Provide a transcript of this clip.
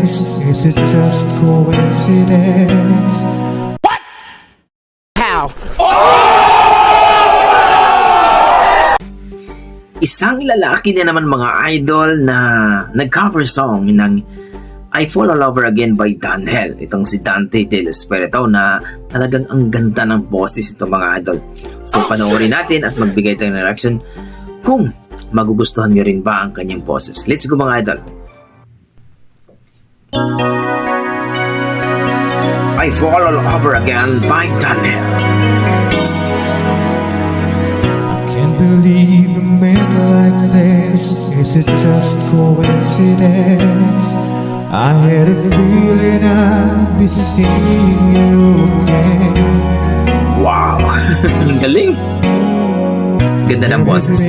this? Is it just coincidence? How? Isang lalaki na naman mga idol na nag-cover song ng I Fall All Over Again by Daniel. Itong si Dante Del Espirito na talagang ang ganda ng boses ito mga idol. So panoorin natin at magbigay tayo ng reaction kung magugustuhan nyo rin ba ang kanyang boses. Let's go mga idol. I Fall All Over Again by Daniel. Can't believe a man like this. Is it just coincidence? I had a feeling I'd be seeing you again. Wow! Ang galing! Ganda ng boses.